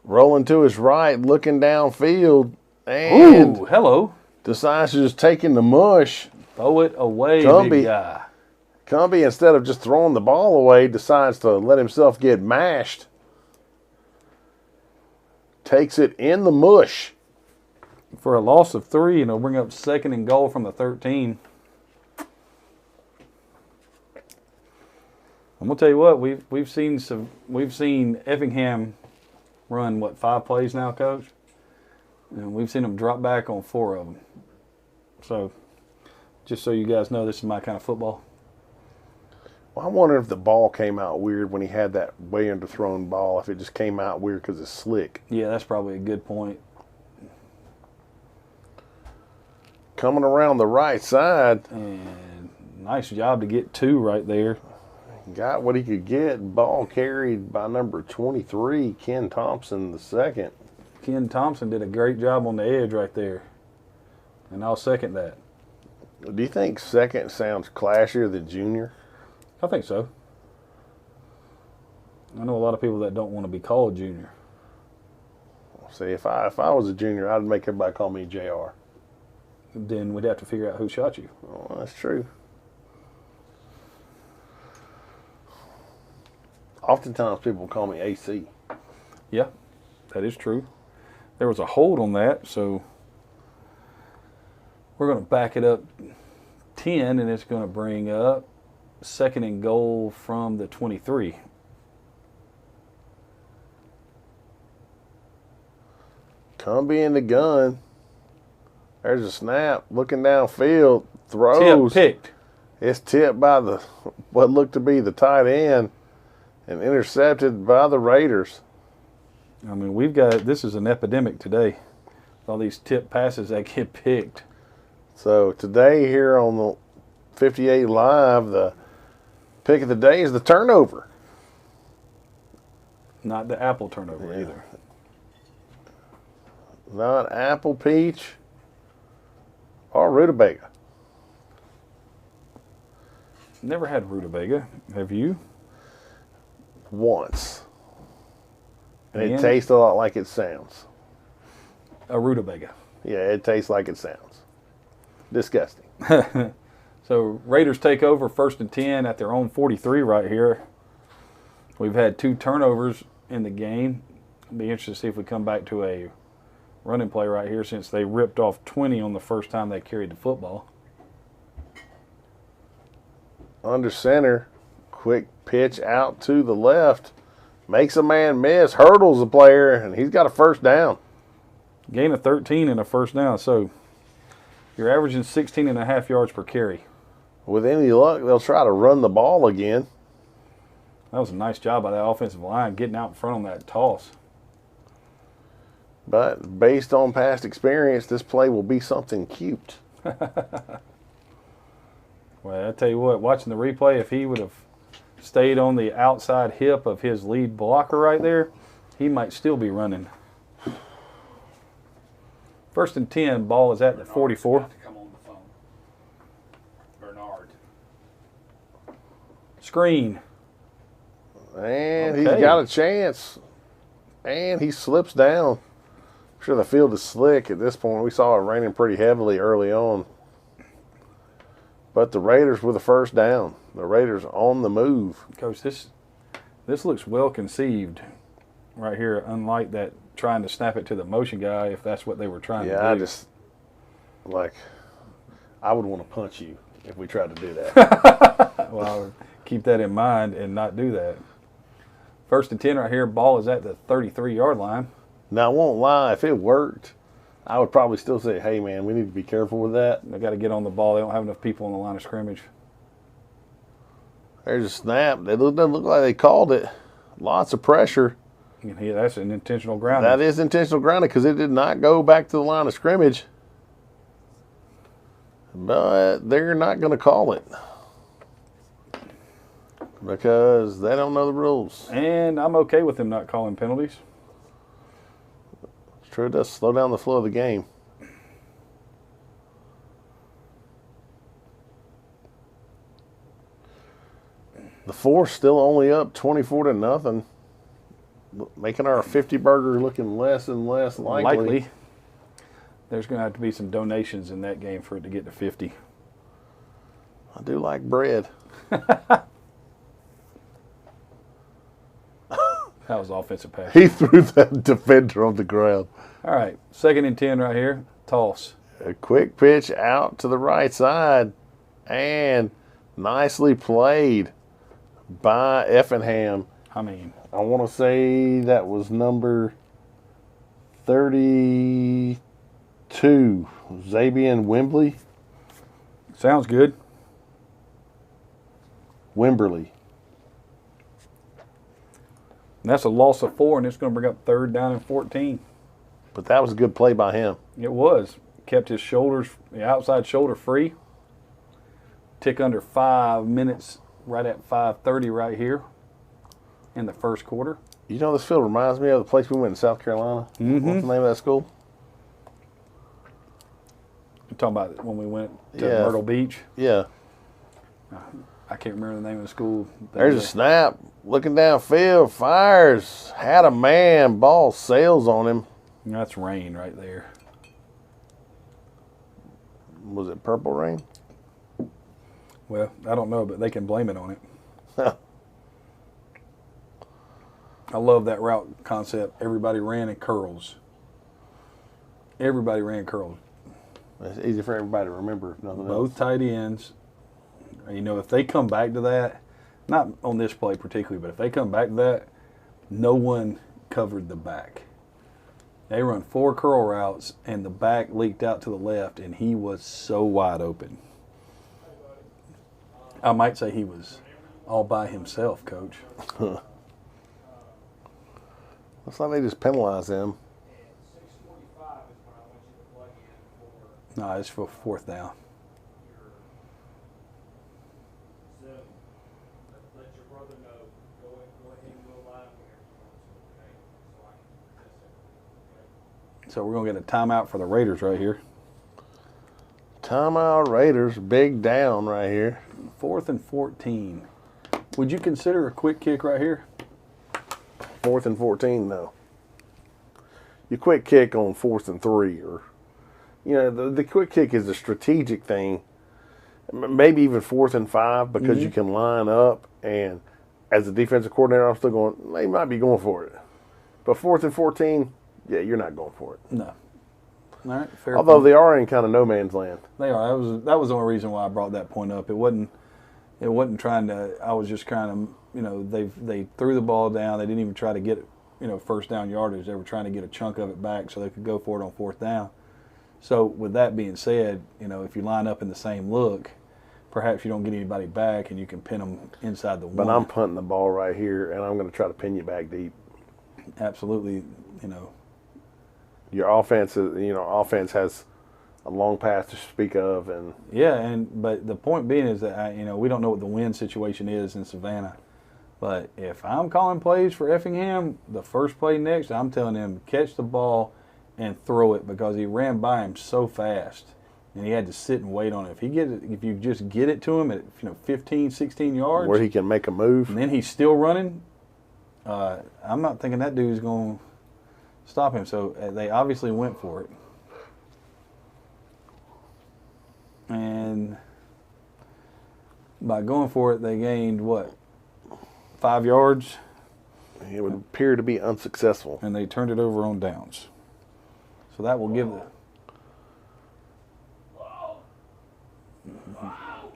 rolling to his right, looking downfield, and Ooh, hello. decides to just take in the mush. Throw it away, Cumbie. big guy. Cumbie, instead of just throwing the ball away, decides to let himself get mashed. Takes it in the mush. For a loss of 3, and it'll bring up 2nd and goal from the 13. I'm gonna tell you what, we've seen Effingham run 5 plays now, Coach, and we've seen them drop back on 4 of them. So, just so you guys know, this is my kind of football. Well, I wonder if the ball came out weird when he had that way underthrown ball. If it just came out weird because it's slick. Yeah, that's probably a good point. Coming around the right side. And nice job to get 2 right there. Got what he could get. Ball carried by number 23, Ken Thompson, the second. Ken Thompson did a great job on the edge right there. And I'll second that. Do you think second sounds classier than junior? I think so. I know a lot of people that don't want to be called junior. See, if I was a junior, I'd make everybody call me JR. Then we'd have to figure out who shot you. Oh, that's true. Oftentimes people call me AC. Yeah, that is true. There was a hold on that, so we're going to back it up 10, and it's going to bring up 2nd and goal from the 23. Cumbie in the gun. There's a snap. Looking downfield. Throws. Tip picked. It's tipped by what looked to be the tight end and intercepted by the Raiders. I mean, this is an epidemic today. All these tip passes that get picked. So today here on the 58 Live, the pick of the day is the turnover. Not the apple turnover either. Not apple, peach, or rutabaga. Never had rutabaga. Have you? Once. And it And tastes a lot like it sounds. a rutabaga. Yeah, it tastes like it sounds. Disgusting. So Raiders take over 1st and 10 at their own 43 right here. We've had 2 turnovers in the game. It'll be interesting to see if we come back to a running play right here since they ripped off 20 on the first time they carried the football. Under center, quick pitch out to the left. Makes a man miss, hurdles the player, and he's got a first down. Gain of 13 and a first down. So you're averaging 16.5 yards per carry. With any luck, they'll try to run the ball again. That was a nice job by that offensive line getting out in front on that toss. But based on past experience, this play will be something cute. Well, I tell you what, watching the replay, if he would have stayed on the outside hip of his lead blocker right there, he might still be running. 1st and 10, ball is at the 44. About to come on the phone. Bernard. Screen. And Okay. he's got a chance. And he slips down. I'm sure the field is slick at this point. We saw it raining pretty heavily early on. But the Raiders with a first down. The Raiders on the move. Coach, this looks well conceived right here, unlike that trying to snap it to the motion guy if that's what they were trying to do. I would want to punch you if we tried to do that. Well, keep that in mind and not do that. 1st and 10 right here, ball is at the 33-yard line. Now, I won't lie, if it worked, I would probably still say, hey, man, we need to be careful with that. They got to get on the ball. They don't have enough people on the line of scrimmage. There's a snap. It doesn't look like they called it. Lots of pressure. And that's an intentional grounding. That is intentional grounding because it did not go back to the line of scrimmage. But they're not going to call it because they don't know the rules. And I'm okay with them not calling penalties. It's true, it does slow down the flow of the game. The Force still only up 24-0. making our 50 burger looking less and less likely. There's going to have to be some donations in that game for it to get to 50. I do like bread. That was offensive pass. He threw that defender on the ground. All right, 2nd and 10 right here. Toss. A quick pitch out to the right side. And nicely played by Effingham. I mean, I want to say that was number 32, Zabian Wembley. sounds good. Wimberly. And that's a loss of 4, and it's going to bring up 3rd down and 14. But that was a good play by him. It was. Kept his shoulders, the outside shoulder free. Tick under 5 minutes, right at 5:30 right here in the first quarter. You know, this field reminds me of the place we went in South Carolina. Mm-hmm. What's the name of that school? You're talking about when we went to Yeah. Myrtle Beach. Yeah. I can't remember the name of the school. There's a snap. Looking downfield. Fires. Had a man. Ball sails on him. That's rain right there. Was it Purple Rain? Well, I don't know, but they can blame it on it. I love that route concept. Everybody ran in curls. Everybody ran curls. It's easy for everybody to remember, if nothing else. Both tight ends. You know, if they come back to that, not on this play particularly, but if they come back to that, no one covered the back. They run 4 curl routes, and the back leaked out to the left, and he was so wide open. I might say he was all by himself, Coach. Looks like they just penalized him. No, it's for 4th down. So we're going to get a timeout for the Raiders right here. Timeout Raiders, big down right here. 4th and 14. Would you consider a quick kick right here? 4th and 14, no. You quick kick on 4th and 3, or the quick kick is a strategic thing. Maybe even 4th and 5 because you can line up, and as a defensive coordinator, I'm still going. They might be going for it, but 4th and 14, yeah, you're not going for it. No. All right, fair. Although point. they are in kind of no man's land. They are. That was the only reason why I brought that point up. It wasn't trying to. I was just kind of they threw the ball down. They didn't even try to get first down yardage. They were trying to get a chunk of it back so they could go for it on 4th down. So with that being said, if you line up in the same look, perhaps you don't get anybody back and you can pin them inside the one. But I'm punting the ball right here, and I'm going to try to pin you back deep. Absolutely, Your offense has a long pass to speak of, and yeah, but the point being is that we don't know what the wind situation is in Savannah. But if I'm calling plays for Effingham, the first play next, I'm telling him catch the ball and throw it because he ran by him so fast, and he had to sit and wait on it. If you just get it to him at 15, 16 yards, where he can make a move, and then he's still running, I'm not thinking that dude's going to stop him. So they obviously went for it. And by going for it, they gained, 5 yards? it would appear to be unsuccessful. And they turned it over on downs. So that will give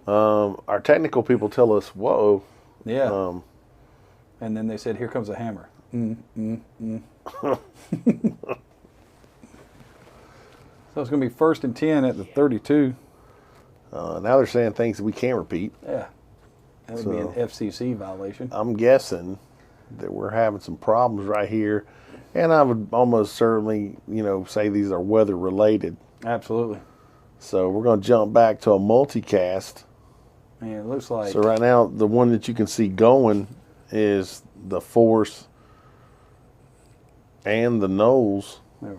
Our technical people tell us, whoa. Yeah. And then they said, here comes a hammer. So it's going to be 1st and 10 at the 32. Now they're saying things that we can't repeat. Yeah. That would be an FCC violation. I'm guessing that we're having some problems right here. And I would almost certainly, say these are weather related. Absolutely. So we're going to jump back to a multicast. And it looks like... So right now, the one that you can see going is the Force and the Knowles. There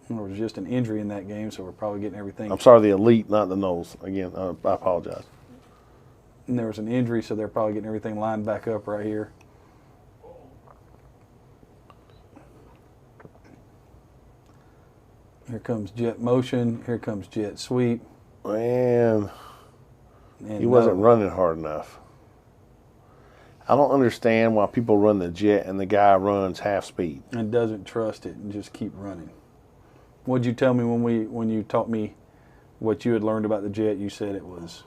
was just an injury in that game, so we're probably getting everything... I'm sorry, the Elite, not the Knowles. Again, I apologize. And there was an injury, so they're probably getting everything lined back up right here. Here comes jet motion. Here comes jet sweep. Man, And he wasn't running hard enough. I don't understand why people run the jet and the guy runs half speed. And doesn't trust it and just keep running. What'd you tell me when you taught me what you had learned about the jet? You said it was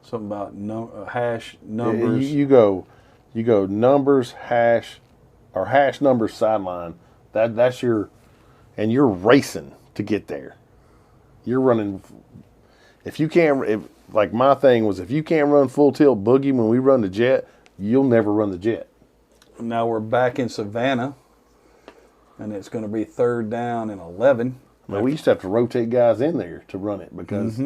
something about hash numbers. You go numbers hash or hash numbers sideline. That's your, and you're racing to get there. You're running. If you can't, like my thing was, if you can't run full tilt boogie when we run the jet, you'll never run the jet. Now we're back in Savannah, and it's going to be 3rd down and 11. I mean, we used to have to rotate guys in there to run it because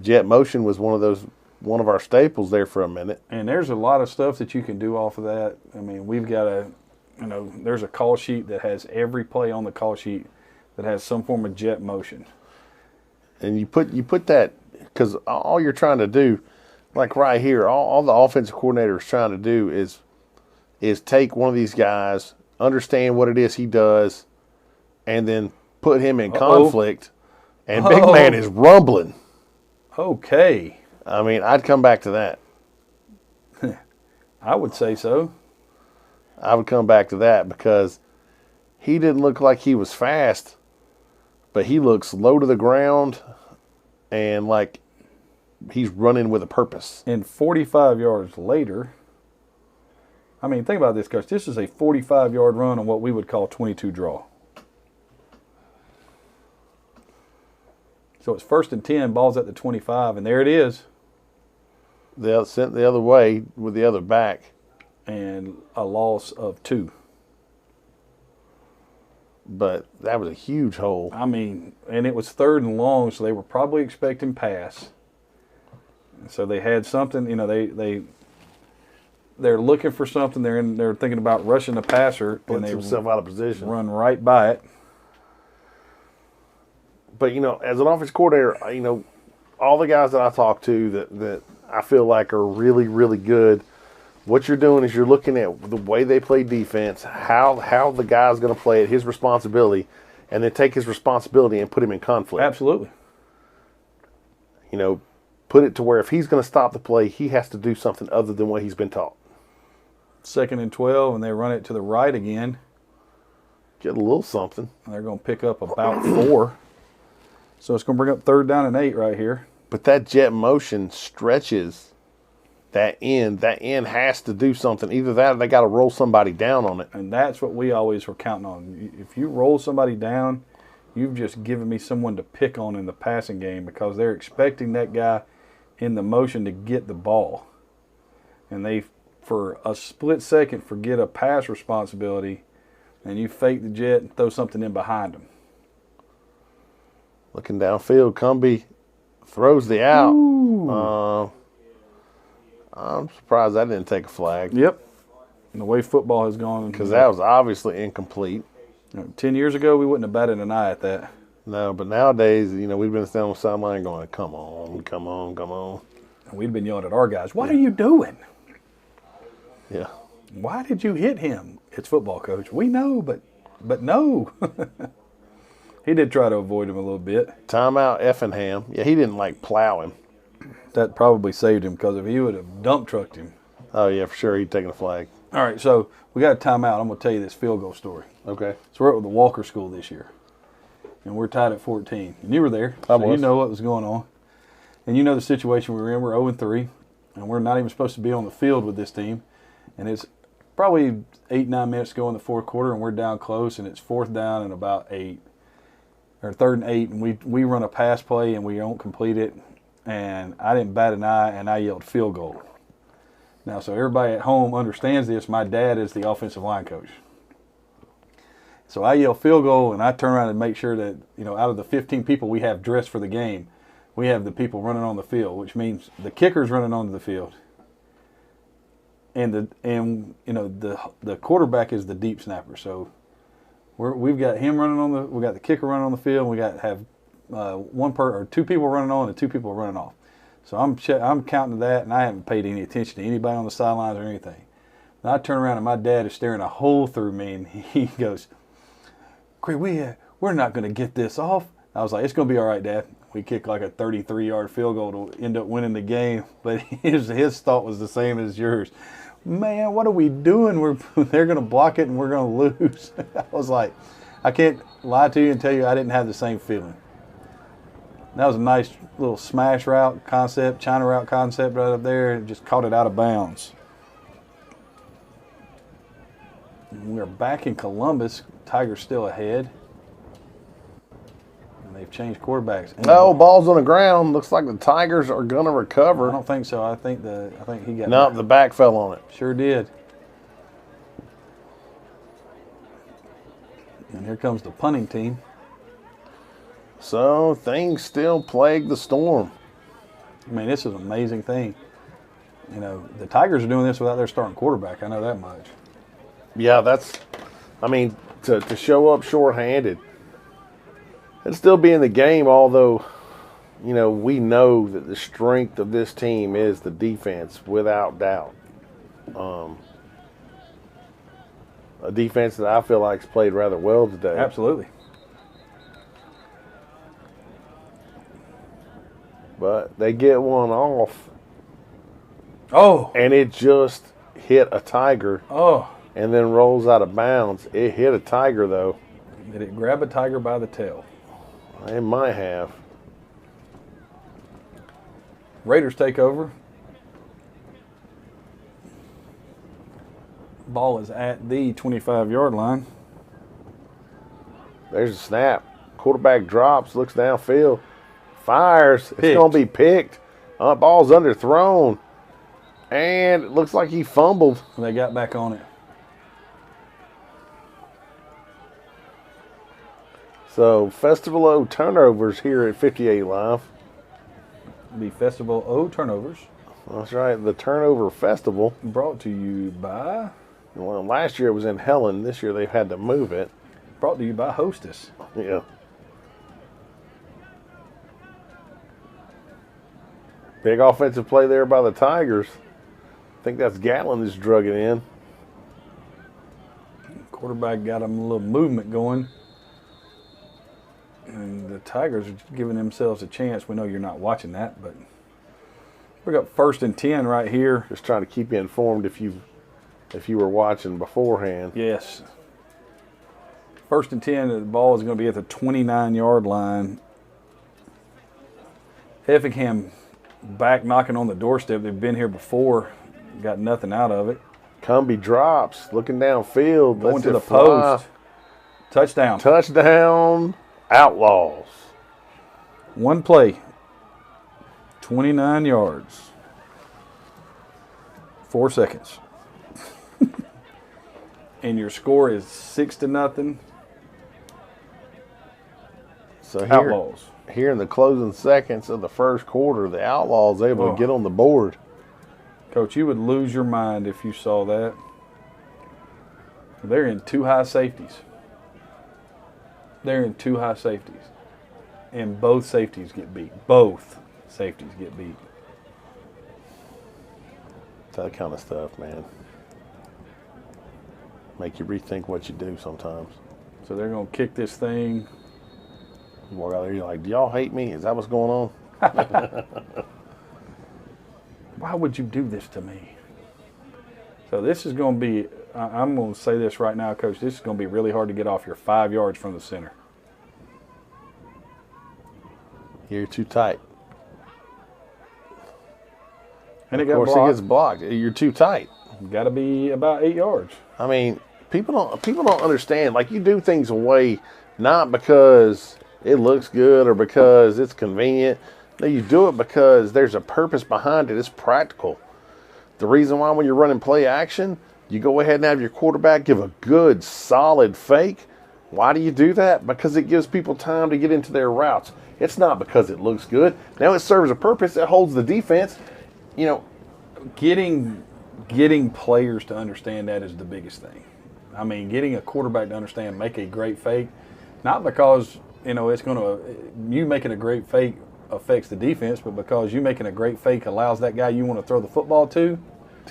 jet motion was one of our staples there for a minute. And there's a lot of stuff that you can do off of that. I mean, we've got there's a call sheet that has every play on the call sheet that has some form of jet motion. And you put that, because all you're trying to do, like right here, all the offensive coordinator is trying to do is take one of these guys, understand what it is he does, and then put him in conflict. And Big Man is rumbling. Okay. I mean, I'd come back to that. I would say so. I would come back to that because he didn't look like he was fast, but he looks low to the ground and like he's running with a purpose. And 45 yards later, I mean, think about this, Coach. This is a 45-yard run on what we would call 22 draw. So it's 1st and 10, ball's at the 25, and there it is. They're sent the other way with the other back. And a loss of 2. But that was a huge hole. I mean, and it was 3rd and long, so they were probably expecting pass. So they had something, they're looking for something. They're thinking about rushing the passer, Putting themselves out of position. Run right by it. But as an offensive coordinator, all the guys that I talk to that I feel like are really, really good. What you're doing is you're looking at the way they play defense, how the guy's going to play it, his responsibility, and then take his responsibility and put him in conflict. Absolutely. Put it to where if he's going to stop the play, he has to do something other than what he's been taught. 2nd and 12, and they run it to the right again. Get a little something. And they're going to pick up about 4. So it's going to bring up 3rd down and 8 right here. But that jet motion stretches that end. That end has to do something. Either that or they got to roll somebody down on it. And that's what we always were counting on. If you roll somebody down, you've just given me someone to pick on in the passing game because they're expecting that guy in the motion to get the ball. And they, for a split second, forget a pass responsibility, and you fake the jet and throw something in behind them. Looking downfield, Cumbie throws the out. I'm surprised I didn't take a flag. Yep. And the way football has gone. Because that was obviously incomplete. 10 years ago, we wouldn't have batted an eye at that. No, but nowadays, we've been standing on the sideline going, come on, come on, come on. And we'd been yelling at our guys, what are you doing? Yeah. Why did you hit him? It's football, Coach. We know, but no. He did try to avoid him a little bit. Timeout Effingham. Yeah, he didn't plow him. That probably saved him because if he would have dump trucked him. Oh, yeah, for sure. He'd taken a flag. All right, so we got a timeout. I'm going to tell you this field goal story. Okay. So we're at the Walker School this year, and we're tied at 14. And you were there, so you know what was going on. And you know the situation we were in. We're 0-3, and we're not even supposed to be on the field with this team. And it's probably 8-9 minutes to go in the 4th quarter, and we're down close, and it's 4th down and about 8. Or 3rd and 8, and we run a pass play, and we don't complete it. And I didn't bat an eye, and I yelled field goal. Now, so everybody at home understands this. My dad is the offensive line coach. So I yell field goal, and I turn around and make sure that, out of the 15 people we have dressed for the game, we have the people running on the field, which means the kicker's running onto the field. And the quarterback is the deep snapper. So we've got him running we got the kicker running on the field, and we have two people running on and 2 people running off. So I'm counting that, and I haven't paid any attention to anybody on the sidelines or anything. And I turn around, and my dad is staring a hole through me, and he goes, "Craig, we we're not going to get this off. I was like, it's going to be all right, Dad. We kicked like a 33-yard field goal to end up winning the game. But his thought was the same as yours. Man, what are we doing? They're going to block it and we're going to lose. I was like, I can't lie to you and tell you I didn't have the same feeling. That was a nice little smash route concept, China route concept right up there. Just caught it out of bounds. We're back in Columbus. Tigers still ahead. And they've changed quarterbacks. No, ball's on the ground. Looks like the Tigers are going to recover. I don't think so. I think he got. No, the back fell on it. Sure did. And here comes the punting team. So things still plague the Storm. I mean, this is an amazing thing. You know, the Tigers are doing this without their starting quarterback. I know that much. Yeah, to show up shorthanded and still be in the game, although, you know, we know that the strength of this team is the defense, without doubt. A defense that I feel like has played rather well today. Absolutely. But they get one off. Oh. And it just hit a Tiger. Oh. And then rolls out of bounds. It hit a Tiger, though. Did it grab a Tiger by the tail? It might have. Raiders take over. Ball is at the 25-yard line. There's a snap. Quarterback drops, looks downfield, fires. Picked. It's going to be picked. Ball's underthrown. And it looks like he fumbled. And they got back on it. So, Festival O turnovers here at 58 Live. The Festival O turnovers. That's right, the Turnover Festival. Brought to you by... Well, last year it was in Helen. This year they've had to move it. Brought to you by Hostess. Yeah. Big offensive play there by the Tigers. I think that's Gatlin that's drug it in. Quarterback got him a little movement going. And the Tigers are giving themselves a chance. We know you're not watching that, but we got 1st and 10 right here. Just trying to keep you informed if you were watching beforehand. Yes. 1st and 10, the ball is going to be at the 29-yard line. Effingham back knocking on the doorstep. They've been here before, got nothing out of it. Cumbie drops, looking downfield. Going to the post. Touchdown. Touchdown, Outlaws. One play, 29 yards, 4 seconds. And your score is 6-0. So Outlaws. Here in the closing seconds of the first quarter, the Outlaws able to get on the board. Coach, you would lose your mind if you saw that. They're in 2 high safeties. They're in 2 high safeties. And both safeties get beat. Both safeties get beat. That kind of stuff, man. Make you rethink what you do sometimes. So they're going to kick this thing. You walk out there, you're like, do y'all hate me? Is that what's going on? Why would you do this to me? So this is going to be, I'm going to say this right now, Coach, this is going to be really hard to get off your 5 yards from the center. You're too tight. And of course, it gets blocked. You're too tight. Got to be about 8 yards. I mean, people don't understand. Like, you do things away not because it looks good or because it's convenient. No, you do it because there's a purpose behind it. It's practical. The reason why when you're running play action, you go ahead and have your quarterback give a good, solid fake. Why do you do that? Because it gives people time to get into their routes. It's not because it looks good. Now it serves a purpose. It holds the defense. You know, getting players to understand that is the biggest thing. I mean, getting a quarterback to understand, make a great fake, not because, you know, it's going to, you making a great fake affects the defense, but because you making a great fake allows that guy you want to throw the football to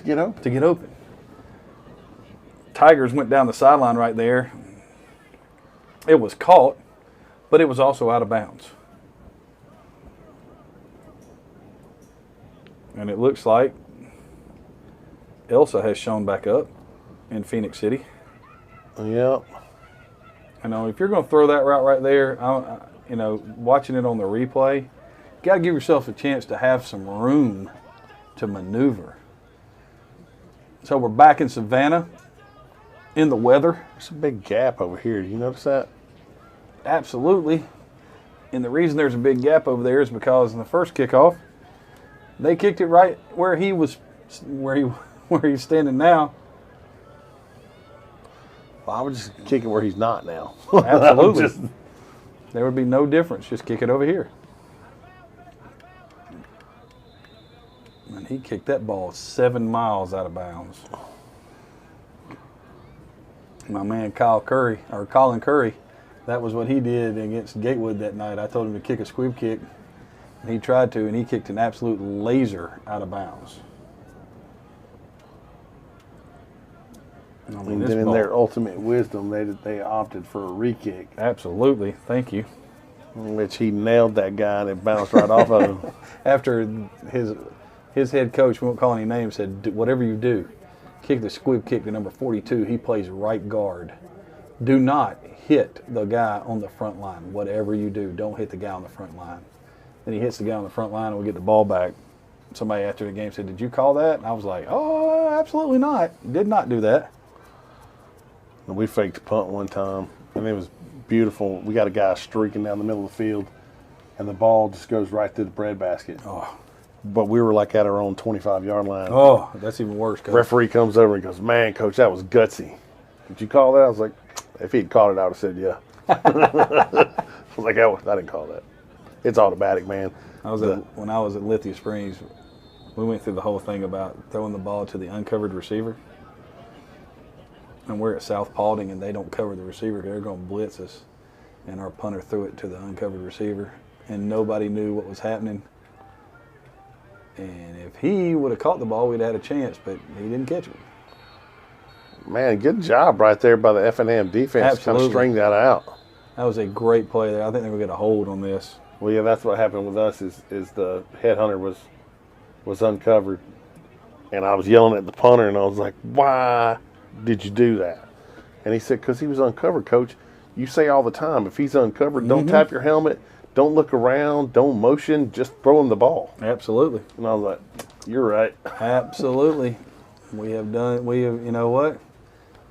get open. To get open. Tigers went down the sideline right there. It was caught. but it was also out of bounds. And it looks like Elsa has shown back up in Phoenix City. Yep. I know if you're going to throw that route right there, watching it on the replay, you got to give yourself a chance to have some room to maneuver. So we're back in Savannah in the weather. There's a big gap over here. Do you notice that? Absolutely. And the reason there's a big gap over there is because in the first kickoff, they kicked it right where he's standing now. Well, I would just kick it where he's not now. Absolutely. There would be no difference. Just kick it over here. And he kicked that ball 7 miles out of bounds. My man Colin Curry, that was what he did against Gatewood that night. I told him to kick a squib kick, and he tried to, and he kicked an absolute laser out of bounds. And then in their ultimate wisdom, they opted for a re-kick. Absolutely. Thank you. In which he nailed that guy and it bounced right off of him. After his head coach, we won't call any names, said, whatever you do, kick the squib kick to number 42. He plays right guard. Do not hit the guy on the front line. Whatever you do, don't hit the guy on the front line. Then he hits the guy on the front line and we get the ball back. Somebody after the game said, did you call that? And I was like, oh, absolutely not. Did not do that. We faked a punt one time, and it was beautiful. We got a guy streaking down the middle of the field, and the ball just goes right through the breadbasket. Oh. But we were like at our own 25-yard line. Oh, that's even worse, Coach. Referee comes over and goes, man, Coach, that was gutsy. Did you call that? I was like, if he'd called it, I would have said yeah. I was like, I didn't call that. It's automatic, man. When I was at Lithia Springs, we went through the whole thing about throwing the ball to the uncovered receiver. And we're at South Paulding, and they don't cover the receiver. They're going to blitz us. And our punter threw it to the uncovered receiver, and nobody knew what was happening. And if he would have caught the ball, we'd have had a chance, but he didn't catch it. Man, good job right there by the F&M defense to kind of string that out. That was a great play there. I think they were going to hold on this. Well, yeah, that's what happened with us is the headhunter was uncovered. And I was yelling at the punter, and I was like, why did you do that? And he said, because he was uncovered, Coach. You say all the time, if he's uncovered, don't tap your helmet, don't look around, don't motion, just throw him the ball. Absolutely. And I was like, you're right. Absolutely. You know what?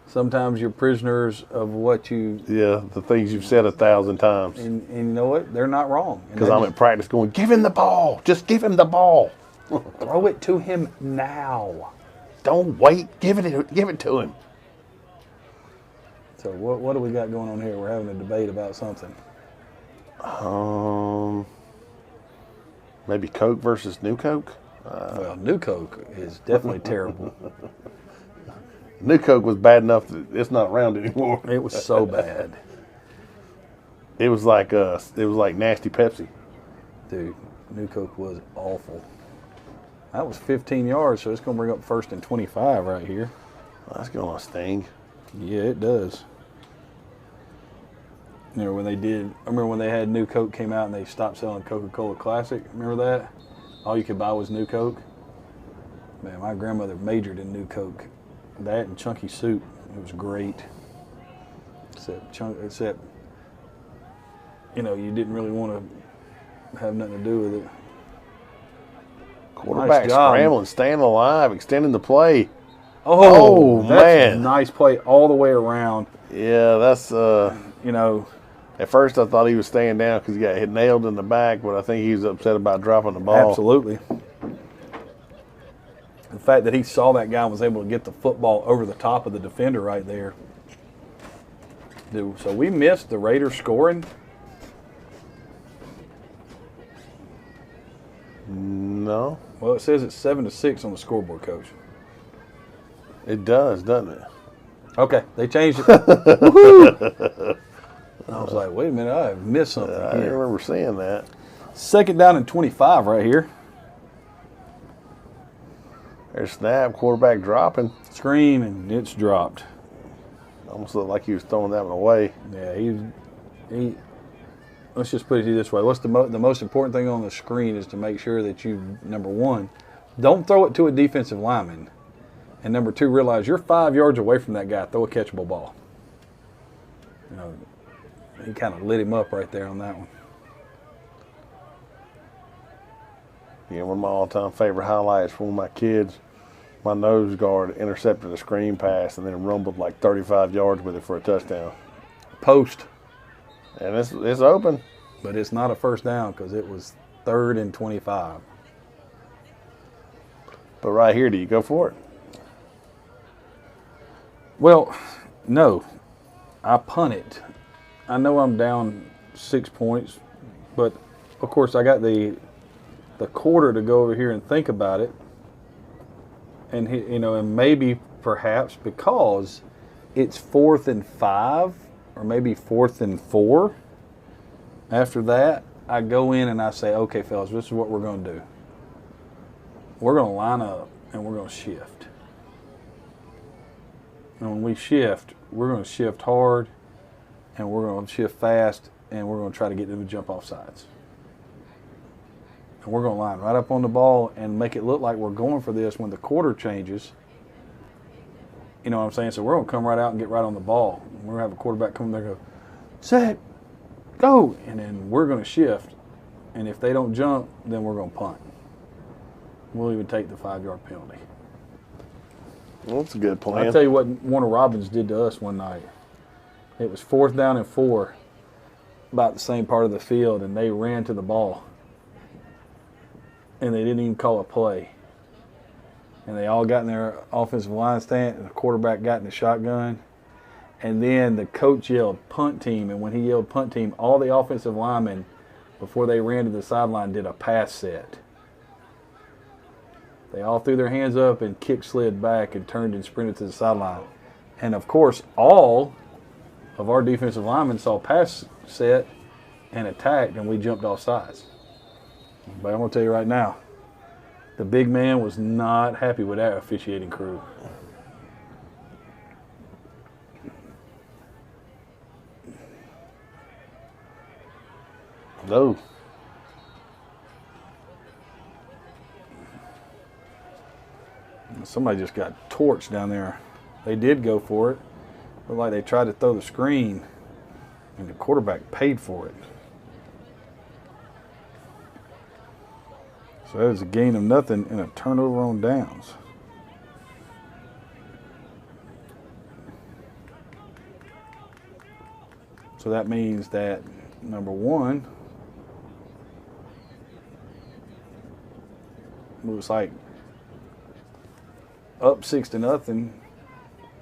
Sometimes you're prisoners of what you... Yeah, the things you've said 1,000 times. And you know what? They're not wrong. Because I'm at practice going, give him the ball. Just give him the ball. Throw it to him now. Don't wait. Give it to him. So what do we got going on here? We're having a debate about something. Maybe Coke versus New Coke? Well, New Coke is definitely terrible. New Coke was bad enough that it's not around anymore. It was so bad. It was like nasty Pepsi. Dude, New Coke was awful. That was 15 yards, so it's going to bring up 1st and 25 right here. That's going to sting. Yeah, it does. You know, I remember when they had New Coke came out and they stopped selling Coca-Cola Classic. Remember that? All you could buy was New Coke. Man, my grandmother majored in New Coke. That and chunky soup. It was great. Except, you know, you didn't really want to have nothing to do with it. Quarterback Nice job. scrambling, staying alive, extending the play. Oh, that's man. a nice play all the way around. Yeah, that's, You know, at first I thought he was staying down because he got hit nailed in the back, but I think he was upset about dropping the ball. absolutely. The fact that he saw that guy and was able to get the football over the top of the defender right there. So we missed the Raiders scoring. No. Well, it says it's 7-6 on the scoreboard, Coach. It does, doesn't it? Okay, they changed it. Woohoo! I was like, wait a minute, I have missed something I didn't here. remember seeing that. 2nd down and 25 right here. There's snap, quarterback dropping. Screen, and it's dropped. Almost looked like he was throwing that one away. Yeah, let's just put it this way. What's the most important thing on the screen is to make sure that you, number one, don't throw it to a defensive lineman. And number two, realize you're 5 yards away from that guy. Throw a catchable ball. You know, he kind of lit him up right there on that one. Yeah, one of my all-time favorite highlights for my kids, my nose guard intercepted a screen pass and then rumbled like 35 yards with it for a touchdown. Post. And it's open. But it's not a first down because it was 3rd and 25. But right here, do you go for it? Well, no. I punt it. I know I'm down 6 points, but of course I got the quarter to go over here and think about it. And and maybe perhaps because it's 4th and 5 or maybe 4th and 4. After that, I go in and I say, okay, fellas, this is what we're going to do. We're going to line up and we're going to shift. And when we shift, we're going to shift hard and we're going to shift fast and we're going to try to get them to jump off sides. And we're going to line right up on the ball and make it look like we're going for this when the quarter changes. You know what I'm saying? So we're going to come right out and get right on the ball. We're going to have a quarterback come there and go, set, go. And then we're going to shift. And if they don't jump, then we're going to punt. We'll even take the 5-yard penalty. Well, that's a good plan. I'll tell you what Warner Robins did to us one night. It was 4th down and 4, about the same part of the field, and they ran to the ball. And they didn't even call a play. And they all got in their offensive line stand, and the quarterback got in the shotgun. And then the coach yelled, punt team. And when he yelled punt team, all the offensive linemen, before they ran to the sideline, did a pass set. They all threw their hands up and kick slid back and turned and sprinted to the sideline. And, of course, all of our defensive linemen saw pass set and attacked, and we jumped off sides. But I'm going to tell you right now, the big man was not happy with that officiating crew. No. Somebody just got torched down there. They did go for it. Looked like they tried to throw the screen, and the quarterback paid for it. So that was a gain of nothing and a turnover on downs. So that means that, number one, looks like up 6-0.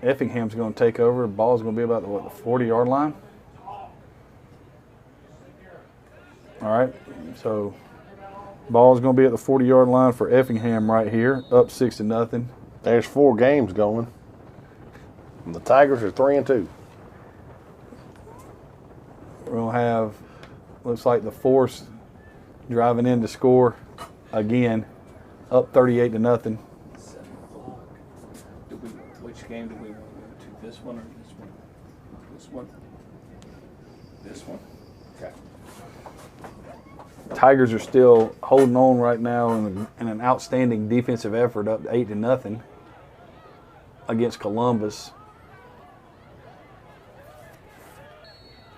Effingham's going to take over. The ball's going to be about the 40-yard line. All right, so ball's going to be at the 40-yard line for Effingham right here, up 6-0. There's 4 games going. And the Tigers are 3-2. We're going to have, looks like the Force driving in to score again, up 38-0. Which game do we want to go to? This one or this one? This one? This one? Okay. Tigers are still holding on right now in an outstanding defensive effort, up 8-0 against Columbus.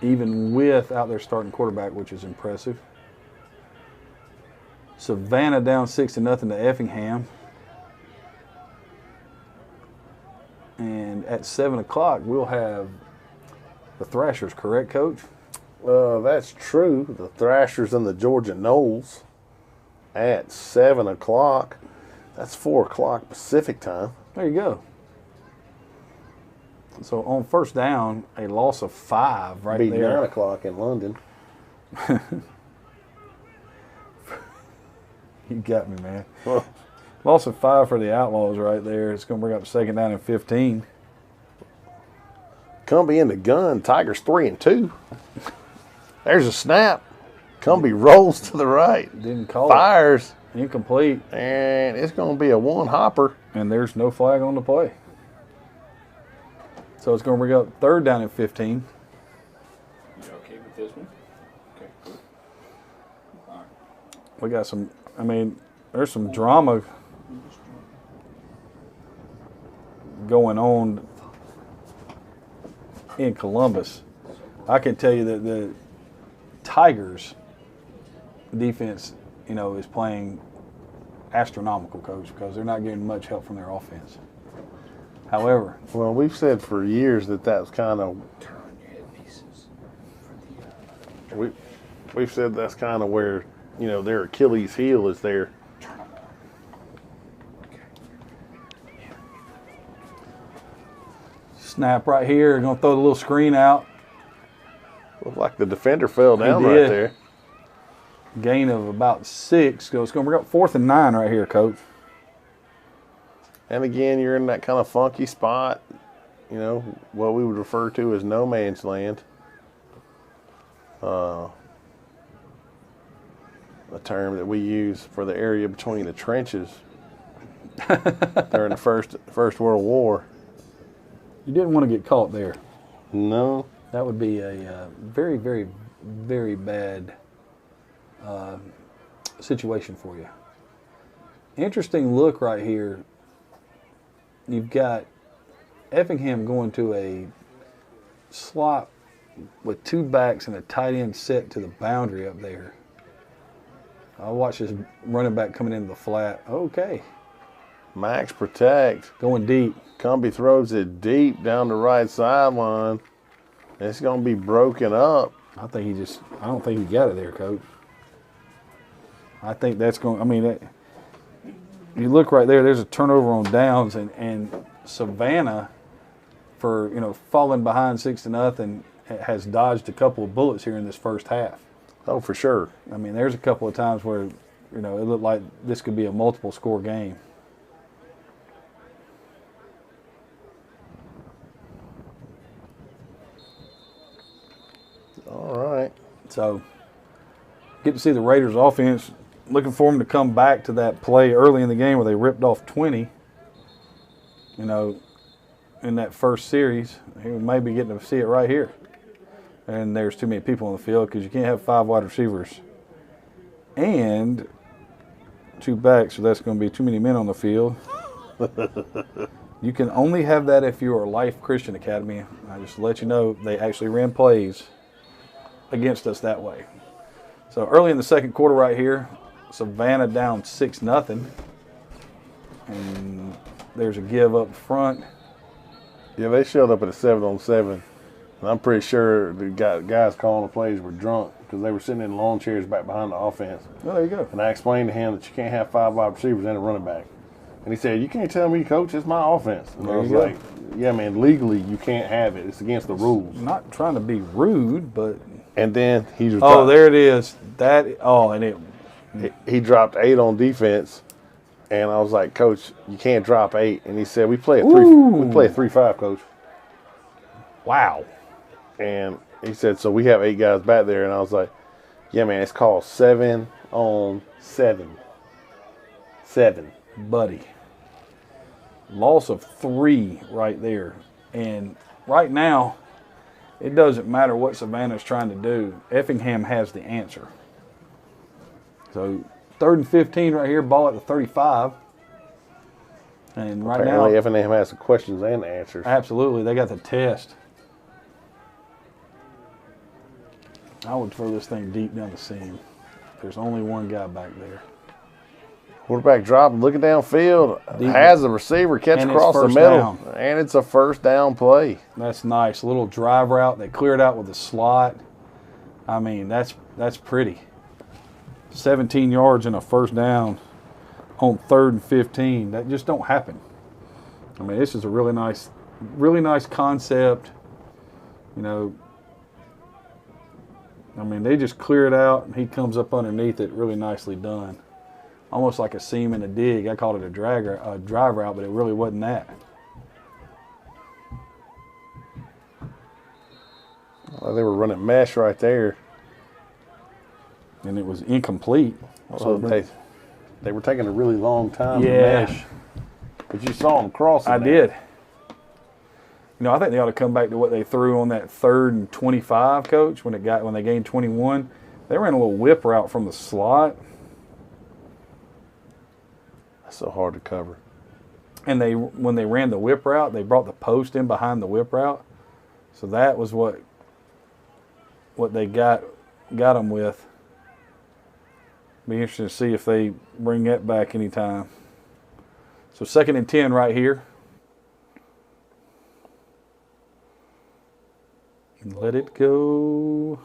Even without their starting quarterback, which is impressive. Savannah down 6-0 to Effingham. And at 7 o'clock, we'll have the Thrashers, correct, Coach? That's true. The Thrashers and the Georgia Knolls at 7 o'clock. That's 4 o'clock Pacific time. There you go. So on first down, a loss of 5 right Be there. 9 o'clock in London. You got me, man. Loss of 5 for the Outlaws right there. It's going to bring up 2nd down and 15. Cumbie in the gun. Tigers 3-2. There's a snap. Cumbie rolls to the right. Didn't call Fires. it. Incomplete. And it's going to be a one-hopper. And there's no flag on the play. So it's going to bring up 3rd down and 15. You okay with this one? Okay, cool. We got some. I mean, there's some drama going on in Columbus. I can tell you that the Tigers defense, is playing astronomical, Coach, because they're not getting much help from their offense. However, Well, we've said for years that that's kind of we've said that's kind of where their Achilles heel is there. snap right here, going to throw the little screen out. Looked like the defender fell down right did. there. Gain of about 6. So it's going to bring up 4th and 9 right here, Coach. And again, you're in that kind of funky spot, what we would refer to as no man's land. A term that we use for the area between the trenches during the First World War. You didn't want to get caught there. No. That would be a very, very, very bad situation for you. Interesting look right here. You've got Effingham going to a slot with 2 backs and a tight end set to the boundary up there. I watch this running back coming into the flat. Okay. Max protect. Going deep. Cumbie throws it deep down the right sideline. It's going to be broken up. I don't think he got it there, Coach. I think that's going, you look right there, there's a turnover on downs, and Savannah, for, falling behind 6-0, has dodged a couple of bullets here in this first half. Oh, for sure. There's a couple of times where, it looked like this could be a multiple score game. All right. So, get to see the Raiders offense. Looking for them to come back to that play early in the game where they ripped off 20, in that first series. We may be getting to see it right here. And there's too many people on the field because you can't have 5 wide receivers and 2 backs, so that's going to be too many men on the field. You can only have that if you are Life Christian Academy. I just let you know they actually ran plays against us that way. So early in the second quarter right here, Savannah down 6-0. And there's a give up front. Yeah, they showed up at a 7-on-7. And I'm pretty sure the guys calling the plays were drunk because they were sitting in lawn chairs back behind the offense. Oh, there you go. And I explained to him that you can't have 5 wide receivers and a running back. And he said, "You can't tell me, Coach, it's my offense." And I was like, "Yeah, man, legally you can't have it. It's against the rules." Not trying to be rude, but... And then he just there it is. he dropped 8 on defense. And I was like, "Coach, you can't drop 8." And he said, We play a 3-5, Coach. Wow. And he said, "So we have 8 guys back there." And I was like, "Yeah, man, it's called 7-on-7. 7. Buddy. Loss of 3 right there. And right now, it doesn't matter what Savannah's trying to do. Effingham has the answer. So 3rd and 15 right here, ball at the 35. And right Apparently now, Effingham has the questions and the answers. absolutely, they got the test. I would throw this thing deep down the seam. There's only one guy back there. Quarterback drop, looking downfield, Deep. has the receiver catch And it's across the first middle, down. and it's a first down play. That's nice. A little drive route. They cleared out with the slot. That's pretty. 17 yards and a first down on 3rd and 15. That just don't happen. This is a really nice concept. They just clear it out, and he comes up underneath it, really nicely done. Almost like a seam and a dig. I called it a drive route, but it really wasn't that. Well, they were running mesh right there. And it was incomplete. So they were taking a really long time to Yeah. mesh. But you saw them crossing. I did. I think they ought to come back to what they threw on that 3rd and 25, Coach, when they gained 21. They ran a little whip route from the slot. That's so hard to cover. And when they ran the whip route, they brought the post in behind the whip route. So that was what they got them with. Be interesting to see if they bring that back anytime. So 2nd and 10 right here. Let it go.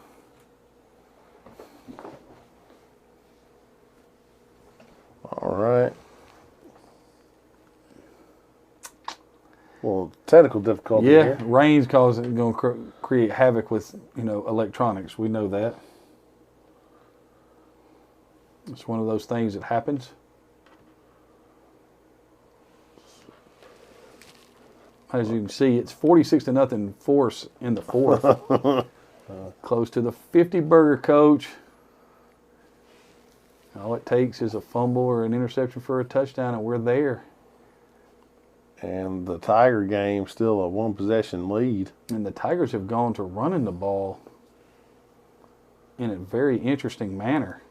All right. Well, technical difficulty Yeah, here. rain's going to create havoc with electronics. We know that. It's one of those things that happens. As you can see, it's 46-0 force in the fourth. Close to the 50 burger, coach. All it takes is a fumble or an interception for a touchdown, and we're there. And the Tiger game still a 1-possession lead. And the Tigers have gone to running the ball in a very interesting manner.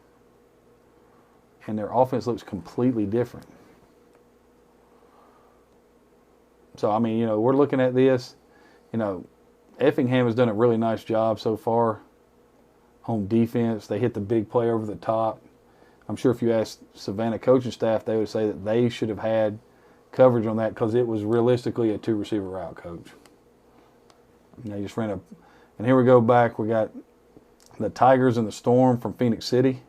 And their offense looks completely different. So, I mean, we're looking at this. Effingham has done a really nice job so far on defense. They hit the big play over the top. I'm sure if you asked Savannah coaching staff, they would say that they should have had coverage on that because it was realistically a 2-receiver route, coach. They just ran and here we go back. We got the Tigers and the Storm from Phoenix City.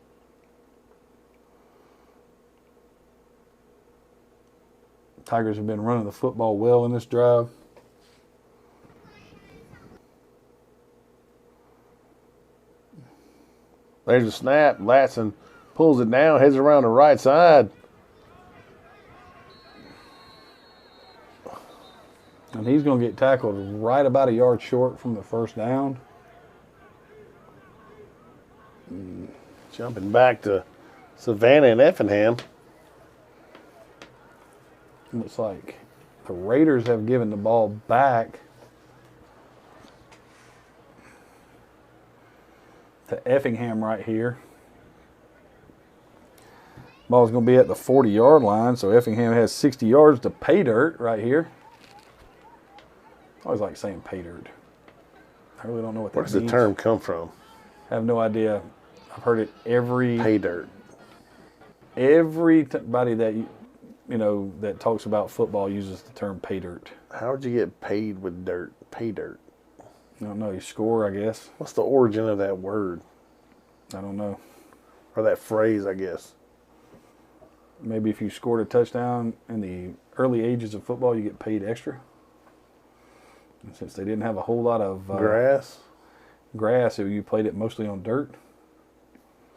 Tigers have been running the football well in this drive. There's a snap. Latson pulls it down, heads around the right side. And he's going to get tackled right about a yard short from the first down. Jumping back to Savannah and Effingham. Looks like the Raiders have given the ball back to Effingham right here. Ball's going to be at the 40-yard line, so Effingham has 60 yards to pay dirt right here. I always like saying pay dirt. I really don't know what that means. Where does the term come from? I have no idea. I've heard it every... Pay dirt. Everybody that that talks about football uses the term pay dirt. How would you get paid with dirt? Pay dirt. I don't know. You score, I guess. What's the origin of that word? I don't know. Or that phrase, I guess. Maybe if you scored a touchdown in the early ages of football, you get paid extra. And since they didn't have a whole lot of grass, you played it mostly on dirt.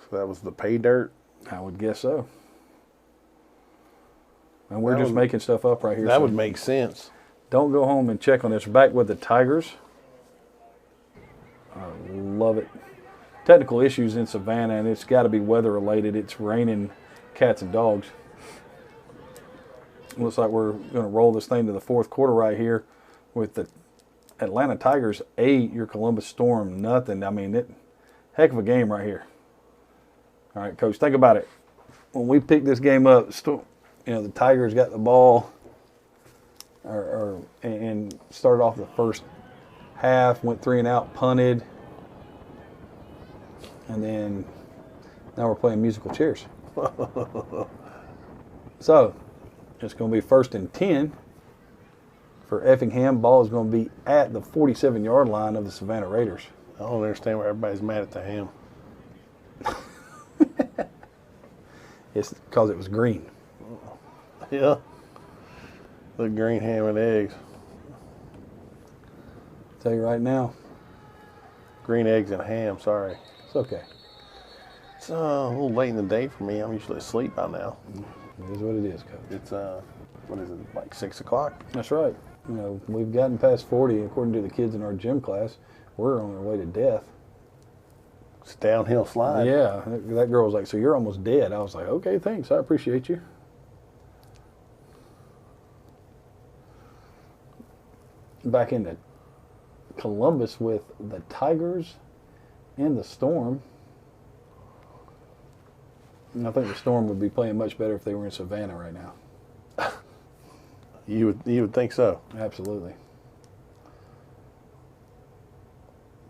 So that was the pay dirt? I would guess so. And we're just making stuff up right here. That would make sense. Don't go home and check on this. We're back with the Tigers. I love it. Technical issues in Savannah, and it's got to be weather related. It's raining cats and dogs. Looks like we're going to roll this thing to the fourth quarter right here with the Atlanta Tigers 8, your Columbus Storm nothing. I mean, heck of a game right here. All right, Coach, think about it. When we picked this game up, the Tigers got the ball and started off the first half, went 3 and out, punted, and then now we're playing musical chairs. So it's going to be 1st and 10 for Effingham. Ball is going to be at the 47-yard line of the Savannah Raiders. I don't understand why everybody's mad at the ham. It's because it was green. Yeah. The green ham and eggs. Tell you right now, Green eggs and ham, sorry. it's okay. It's a little late in the day for me. I'm usually asleep by now. It is what it is, Coach. It's, what is it, like 6 o'clock? That's right. We've gotten past 40, according to the kids in our gym class. We're on our way to death. It's a downhill slide. Yeah, that girl was like, so you're almost dead. I was like, okay, thanks. I appreciate you. Back into Columbus with the Tigers and the Storm. And I think the Storm would be playing much better if they were in Savannah right now. You would think so. Absolutely.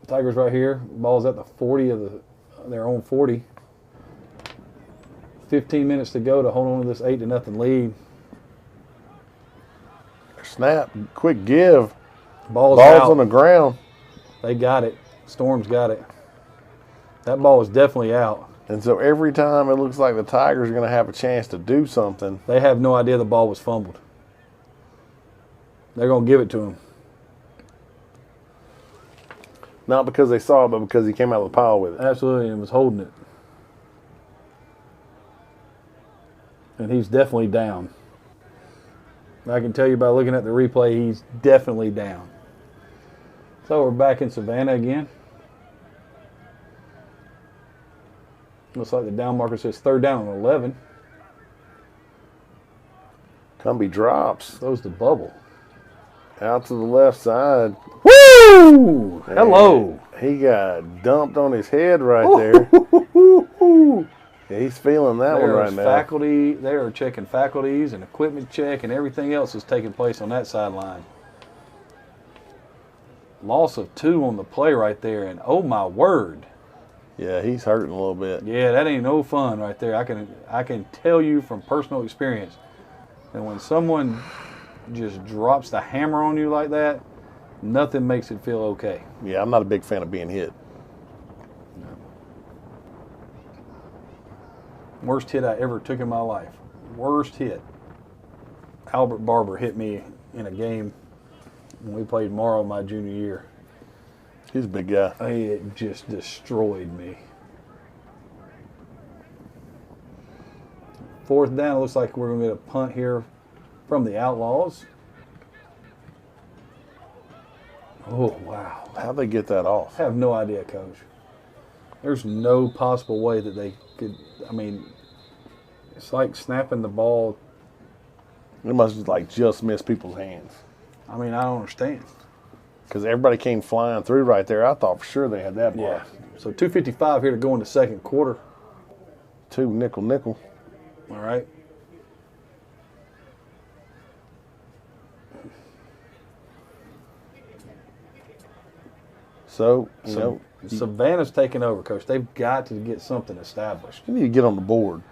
Tigers right here. Ball's at the 40 of their own 40. 15 minutes to go to hold on to this 8-0 lead. Snap, quick give. Ball's Ball's out. on the ground. They got it. Storm's got it. That ball is definitely out. And so every time it looks like the Tigers are going to have a chance to do something. They have no idea the ball was fumbled. They're going to give it to him. Not because they saw it, but because he came out of the pile with it. Absolutely, and was holding it. And he's definitely down. I can tell you by looking at the replay, he's definitely down. So we're back in Savannah again. Looks like the down marker says 3rd down and 11. Cumbie drops Throws the bubble. out to the left side. Woo! Hello. He got dumped on his head right there. Yeah, he's feeling that one right now. Faculty, they are checking faculties and equipment check and everything else is taking place on that sideline. Loss of 2 on the play right there, and oh my word. Yeah, he's hurting a little bit. Yeah, that ain't no fun right there. I can tell you from personal experience that when someone just drops the hammer on you like that, nothing makes it feel okay. Yeah, I'm not a big fan of being hit. Worst hit I ever took in my life. Worst hit. Albert Barber hit me in a game when we played Morrow my junior year. He's a big guy. It just destroyed me. 4th down, it looks like we're going to get a punt here from the Outlaws. Oh, wow. How'd they get that off? I have no idea, Coach. There's no possible way that they could. I mean, it's like snapping the ball. It must just miss people's hands. I mean, I don't understand. Because everybody came flying through right there. I thought for sure they had that ball. Yeah. So 2:55 here to go in the second quarter. 2 nickel. All right. So, Savannah's taking over, Coach. They've got to get something established. you need to get on the board.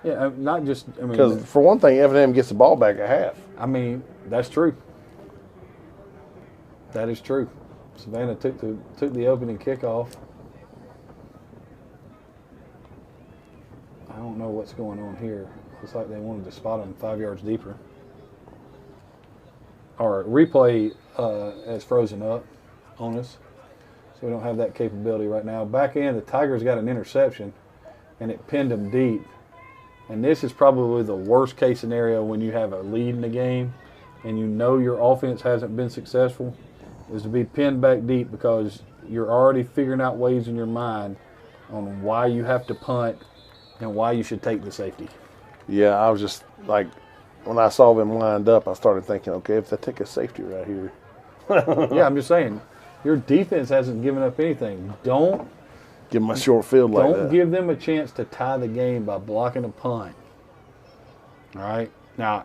Yeah, not just. I Because mean, for one thing, F&M gets the ball back at half. That's true. That is true. Savannah took the opening kickoff. I don't know what's going on here. Looks like they wanted to spot him 5 yards deeper. Our replay has frozen up on us, so we don't have that capability right now. Back in, the Tigers got an interception, and it pinned them deep. And this is probably the worst case scenario when you have a lead in the game and you know your offense hasn't been successful, is to be pinned back deep because you're already figuring out ways in your mind on why you have to punt and why you should take the safety. Yeah, I was just like, when I saw them lined up, I started thinking, okay, if they take a safety right here. Yeah, I'm just saying, your defense hasn't given up anything. Don't Give them a short field like that. Don't give them a chance to tie the game by blocking a punt. All right? Now,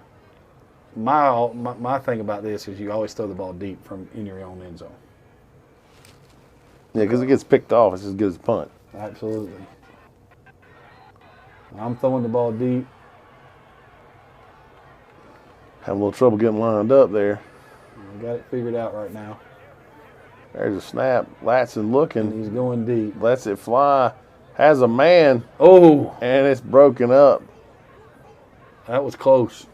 my thing about this is you always throw the ball deep from in your own end zone. Yeah, because it gets picked off. It's as good as a punt. Absolutely. I'm throwing the ball deep. Having a little trouble getting lined up there. We got it figured out right now. There's a snap. Latson looking. And he's going deep. Lets it fly. Has a man. Oh, And it's broken up. that was close.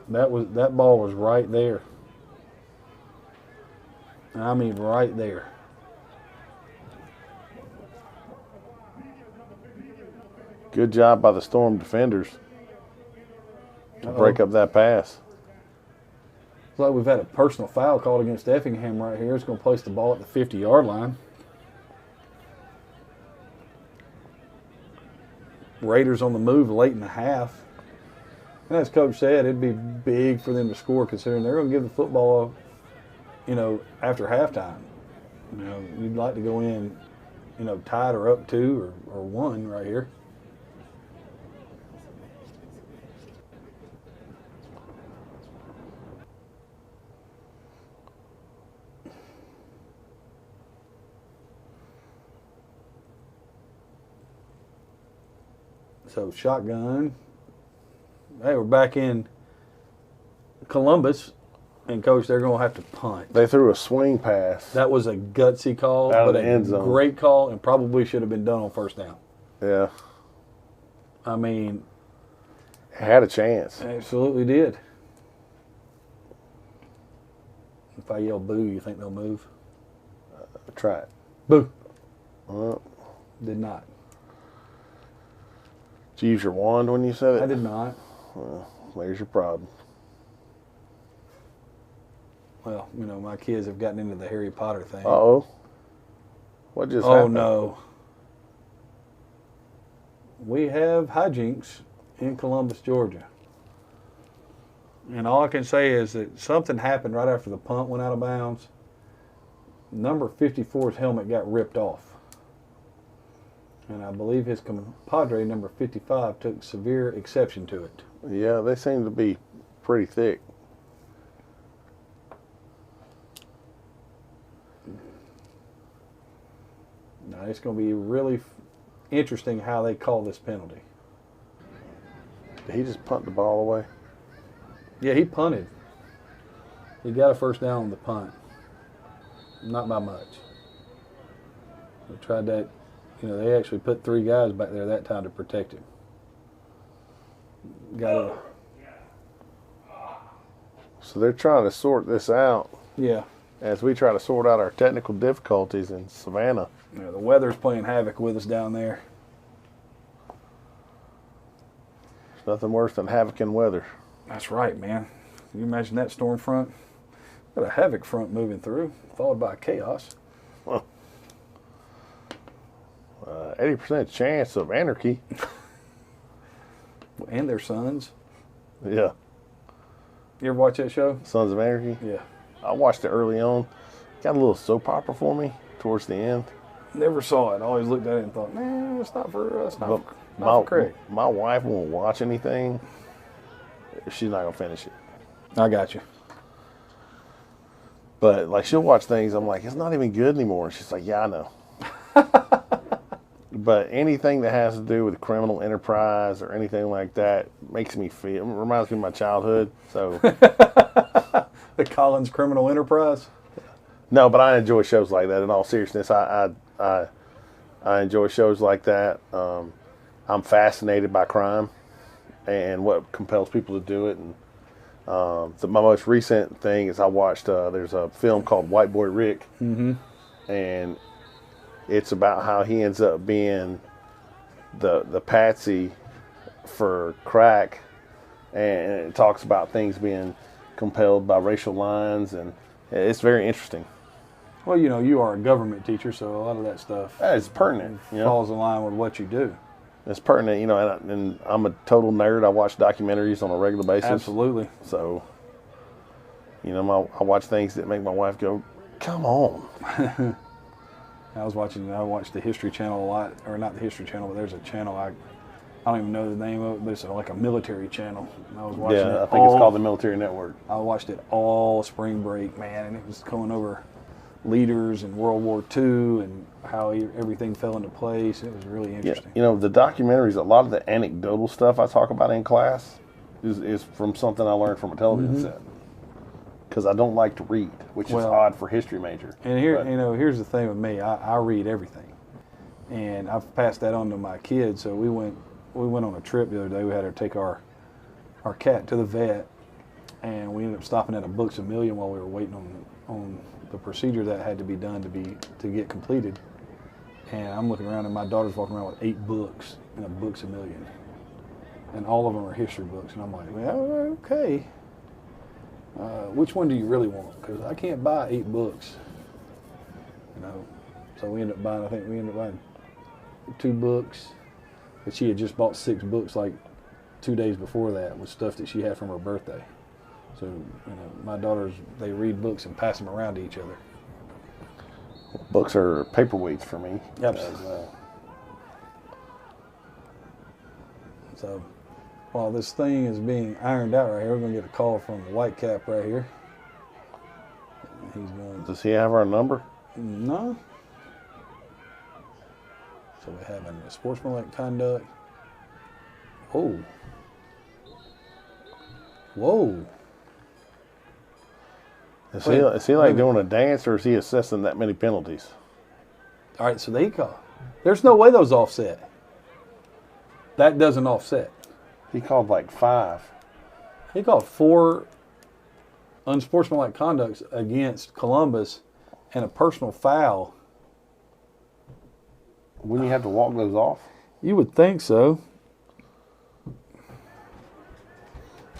That ball was right there. I mean, right there. Good job by the Storm defenders to break up that pass. Looks like we've had a personal foul called against Effingham right here. It's going to place the ball at the 50-yard line. Raiders on the move late in the half. And as Coach said, it'd be big for them to score considering they're going to give the football, after halftime. You'd like to go in, tied or up 2 or 1 right here. So shotgun. Hey, we're back in Columbus, and coach, they're going to have to punt. They threw a swing pass. That was a gutsy call, Out of but the end zone. great call, and probably should have been done on first down. Yeah, I mean, had a chance. absolutely did. If I yell boo, you think they'll move? Try it. Boo. Well, Did not. did you use your wand when you said it? I did not. There's your problem. Well, my kids have gotten into the Harry Potter thing. Uh-oh. What just Oh, happened? no. We have hijinks in Columbus, Georgia. And all I can say is that something happened right after the punt went out of bounds. Number 54's helmet got ripped off. And I believe his compadre, number 55, took severe exception to it. Yeah, they seem to be pretty thick. Now, it's going to be really interesting how they call this penalty. Did he just punt the ball away? Yeah, he punted. He got a first down on the punt. Not by much. They tried that. They actually put 3 guys back there that time to protect him. Got it. So they're trying to sort this out Yeah. as we try to sort out our technical difficulties in Savannah. The weather's playing havoc with us down there. There's nothing worse than havoc in weather. That's right, man. Can you imagine that storm front? Got a havoc front moving through, followed by chaos. 80% chance of anarchy. And their sons. Yeah. You ever watch that show? Sons of Anarchy. Yeah. I watched it early on. Got a little soap opera for me towards the end. Never saw it. Always looked at it and thought, man, it's not for us. But Not for Craig. my wife won't watch anything. She's not gonna finish it. I got you. But like she'll watch things. I'm like, it's not even good anymore. And she's like, yeah, I know. But anything that has to do with criminal enterprise or anything like that makes me feel. It reminds me of my childhood. So The Collins Criminal Enterprise. no, but I enjoy shows like that. In all seriousness, I enjoy shows like that. I'm fascinated by crime and what compels people to do it. And my most recent thing is I watched. There's a film called White Boy Rick, and it's about how he ends up being the patsy for crack, and it talks about things being compelled by racial lines, and it's very interesting. Well, you are a government teacher, so a lot of that stuff It's pertinent, falls in line with what you do. It's pertinent, and I'm a total nerd. I watch documentaries on a regular basis. Absolutely. So, I watch things that make my wife go, "Come on." I watched the History Channel a lot, or not the History Channel, but there's a channel I don't even know the name of it, but it's like a military channel. And I was watching it. Yeah, I think it's called the Military Network. I watched it all spring break, man, and it was going over leaders in World War II and how everything fell into place. It was really interesting. Yeah, the documentaries, a lot of the anecdotal stuff I talk about in class is from something I learned from a television set. Because I don't like to read, which is odd for a history major. And here's the thing with me. I read everything, and I've passed that on to my kids. So we went on a trip the other day. We had to take our cat to the vet, and we ended up stopping at a Books A Million while we were waiting on the procedure that had to be done to get completed. And I'm looking around, and my daughter's walking around with 8 books in a Books A Million, and all of them are history books. And I'm like, well, okay. Which one do you really want? Because I can't buy 8 books. So we ended up buying 2 books. But she had just bought 6 books like 2 days before that with stuff that she had from her birthday. So, my daughters, they read books and pass them around to each other. Books are paperweights for me. Absolutely. So, while this thing is being ironed out right here, we're going to get a call from Whitecap right here. He's going, Does he have our number? no. So we're having a sportsmanlike conduct. Oh. Whoa. Is he like doing a dance, or is he assessing that many penalties? All right, so they call. There's no way those offset. That doesn't offset. He called like 5. He called 4 unsportsmanlike conducts against Columbus and a personal foul. Wouldn't you have to walk those off? You would think so.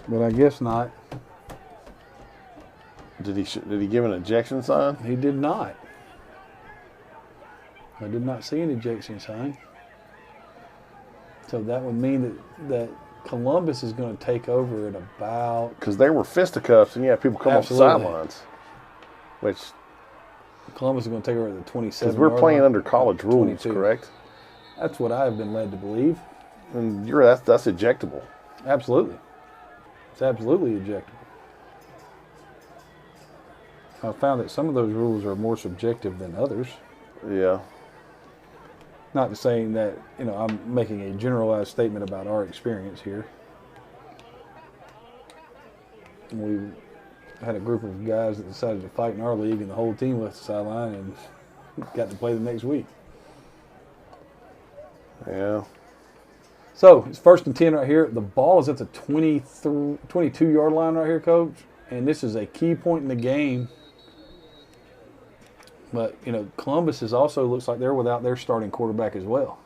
But I guess not. Did he give an ejection sign? He did not. I did not see an ejection sign. So that would mean that Columbus is going to take over at about... Because they were fisticuffs, and you had people come off the Absolutely. sidelines. Which, Columbus is going to take over at the 27. because we're playing line. under college rules, 22. correct? That's what I've been led to believe. And that's ejectable. Absolutely. It's absolutely ejectable. I found that some of those rules are more subjective than others. Yeah. Not to saying that, I'm making a generalized statement about our experience here. We had a group of guys that decided to fight in our league, and the whole team left the sideline and got to play the next week. Yeah. So it's 1st and 10 right here. The ball is at the 22-yard line right here, Coach. And this is a key point in the game. But, Columbus is also looks like they're without their starting quarterback as well.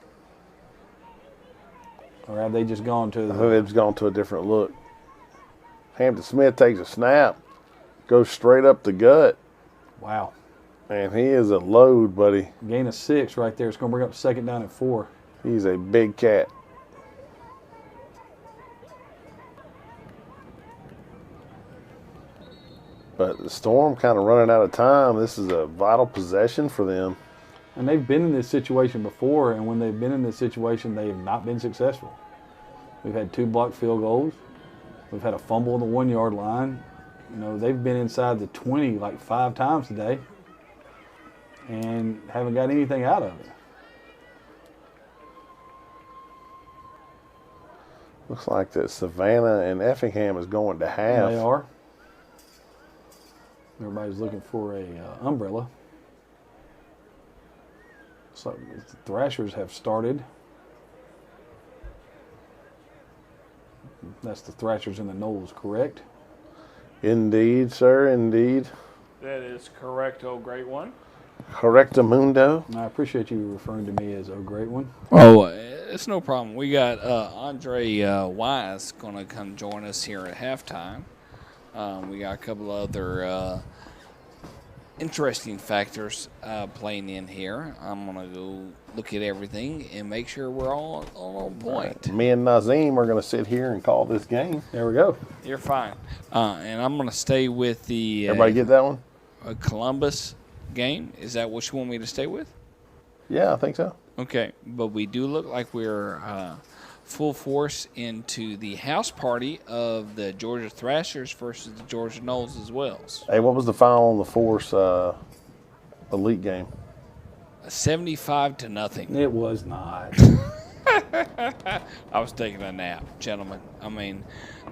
Or have they just gone to I think they've just gone to a different look. Hampton Smith takes a snap, goes straight up the gut, Wow. and he is a load, buddy. Gain of 6 right there. It's going to bring up 2nd down and 4. He's a big cat. But the Storm kind of running out of time. This is a vital possession for them. And they've been in this situation before, and when they've been in this situation, they have not been successful. We've had 2 blocked field goals. We've had a fumble on the 1-yard line. They've been inside the 20 like 5 times today and haven't got anything out of it. Looks like that Savannah and Effingham is going to half. They are. Everybody's looking for a umbrella. So the Thrashers have started. That's the Thrashers and the Knowles, correct? Indeed, sir, indeed. That is correct, oh great one. Correctamundo. And I appreciate you referring to me as a great one. Oh, it's no problem. We got Andre Wise going to come join us here at halftime. We got a couple other interesting factors playing in here. I'm going to go look at everything and make sure we're all on point. Me and Nazim are going to sit here and call this game. There we go. You're fine. And I'm going to stay with the Everybody get that one? Columbus game. Is that what you want me to stay with? Yeah, I think so. Okay, but we do look like we're full force into the house party of the Georgia Thrashers versus the Georgia Knowles as well. Hey, what was the final on the Force Elite game? 75-0. It was not. I was taking a nap, gentlemen. I mean,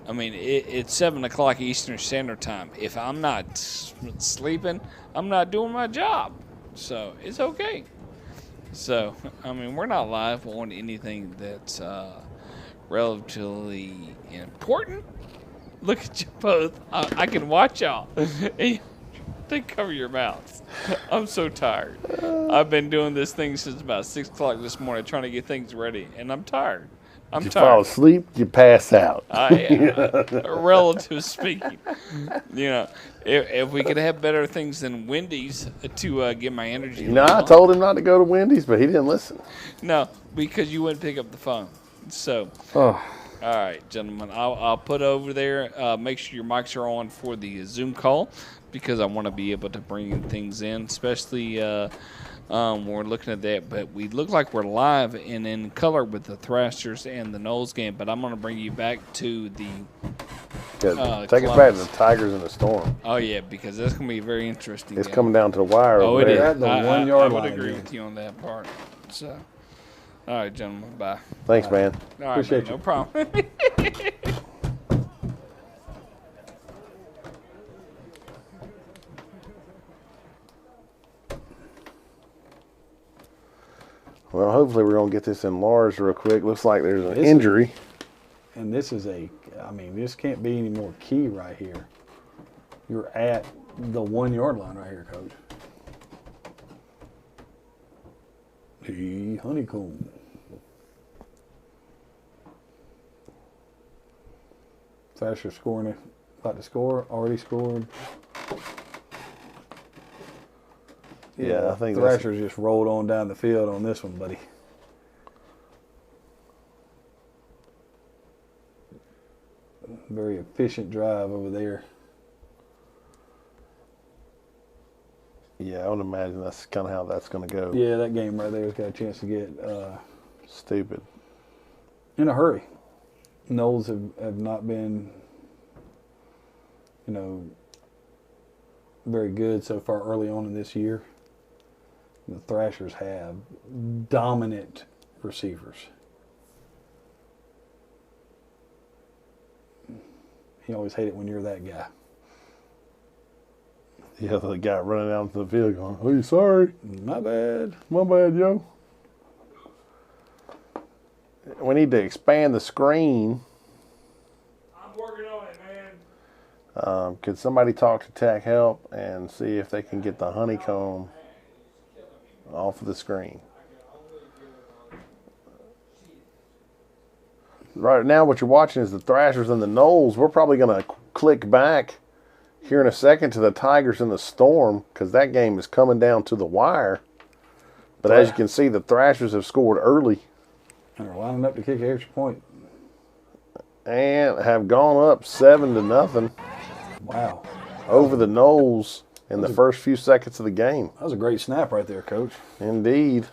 it's 7 o'clock Eastern Standard Time. If I'm not sleeping, I'm not doing my job. So it's okay. So, we're not live on anything that's relatively important. Look at you both. I can watch y'all. They cover your mouths. I'm so tired. I've been doing this thing since about 6 o'clock this morning trying to get things ready, and I'm tired. You fall asleep, you pass out. Relative speaking. If we could have better things than Wendy's to get my energy. I told him not to go to Wendy's, but he didn't listen. No, because you wouldn't pick up the phone. So, Oh, all right, gentlemen, I'll put over there. Make sure your mics are on for the Zoom call because I want to be able to bring things in, especially we're looking at that. But we look like we're live and in color with the Thrashers and the Knowles game. But I'm going to bring you back to the Take us back to the Tigers and the Storm. Oh, yeah, because that's going to be very interesting. It's coming down to the wire. Oh, over it is. there. At the I 1 yard would line, agree dude. with you on that part. So, All right, gentlemen. Bye. Thanks, man. All right, Appreciate man, you. No problem. Well, hopefully we're going to get this enlarged real quick. Looks like there's an This is- injury. And this is this can't be any more key right here. You're at the 1 yard line right here, Coach. The honeycomb. Thrasher scoring, about to score, already scored. Yeah, I think that's- Thrasher's just rolled on down the field on this one, buddy. Very efficient drive over there. Yeah, I would imagine that's kind of how that's going to go. Yeah, that game right there has got a chance to get Stupid. in a hurry. Knowles have not been, very good so far early on in this year. The Thrashers have dominant receivers. You always hate it when you're that guy. Yeah, the guy running out into the field going, "Oh, you sorry? My bad. My bad, yo." We need to expand the screen. I'm working on it, man. Could somebody talk to Tech Help and see if they can get the honeycomb off of the screen? Right now, what you're watching is the Thrashers and the Knowles. We're probably going to click back here in a second to the Tigers and the Storm because that game is coming down to the wire. But as you can see, the Thrashers have scored early And they're lining up to kick an extra point. and have gone up 7-0 Wow. over the Knowles in the first few seconds of the game. That was a great snap right there, Coach. Indeed.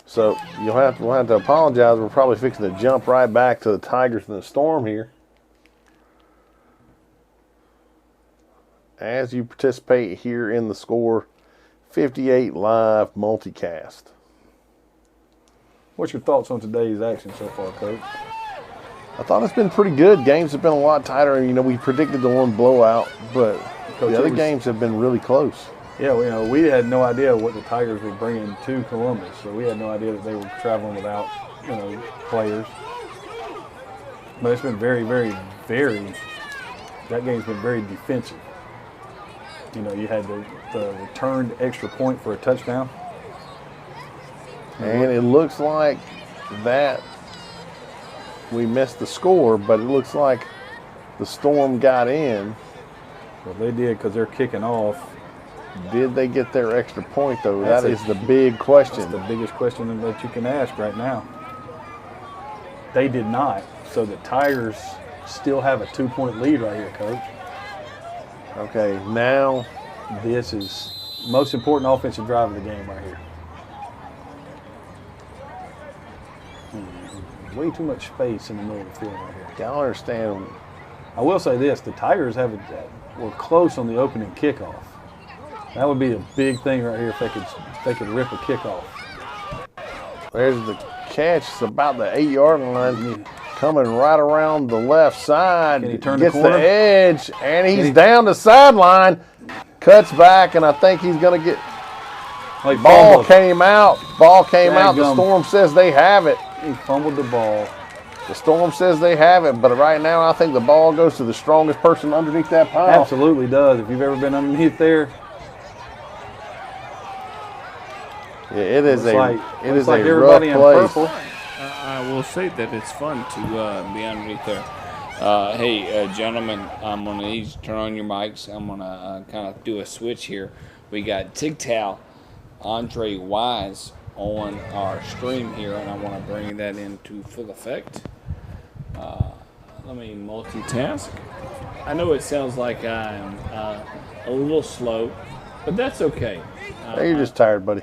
So we'll have to apologize. We're probably fixing to jump right back to the Tigers and the Storm here. As you participate here in the Score 58 Live multicast. What's your thoughts on today's action so far, Coach? I thought it's been pretty good. Games have been a lot tighter, and we predicted the one blowout, but Coach, the other it was- games have been really close. Yeah, we had no idea what the Tigers were bringing to Columbus, so we had no idea that they were traveling without, players. But it's been very, very, very. That game's been very defensive. You had the returned extra point for a touchdown. And it looks like that we missed the score, but it looks like the Storm got in. Well, they did because they're kicking off. Did they get their extra point, though? That's That is the big question. That's the biggest question that you can ask right now. They did not, so the Tigers still have a 2-point lead right here, Coach. Okay, now This is most important offensive drive of the game right here. Way too much space in the middle of the field right here. y'all understand. I will say this: the Tigers were close on the opening kickoff. That would be a big thing right here if they could rip a kickoff. There's the catch. It's about the 8-yard line. Coming right around the left side. Can he turn the Gets corner? edge, and he's down the sideline. Cuts back, and I think he's going to get. Like Ball fumbled. came out. Ball came out. The Dadgum. Storm says they have it. He fumbled the ball. The Storm says they have it, but right now I think the ball goes to the strongest person underneath that pile. Absolutely does. If you've ever been underneath there, Yeah, it is looks like a everybody in rough place. purple. I will say that it's fun to be underneath there. Hey, gentlemen, I'm going to need you to turn on your mics. I'm going to kind of do a switch here. We got Tigtal, Andre Wise on our stream here, and I want to bring that into full effect. Let me multitask. I know it sounds like I'm a little slow, but that's okay. Hey, you're just tired, buddy.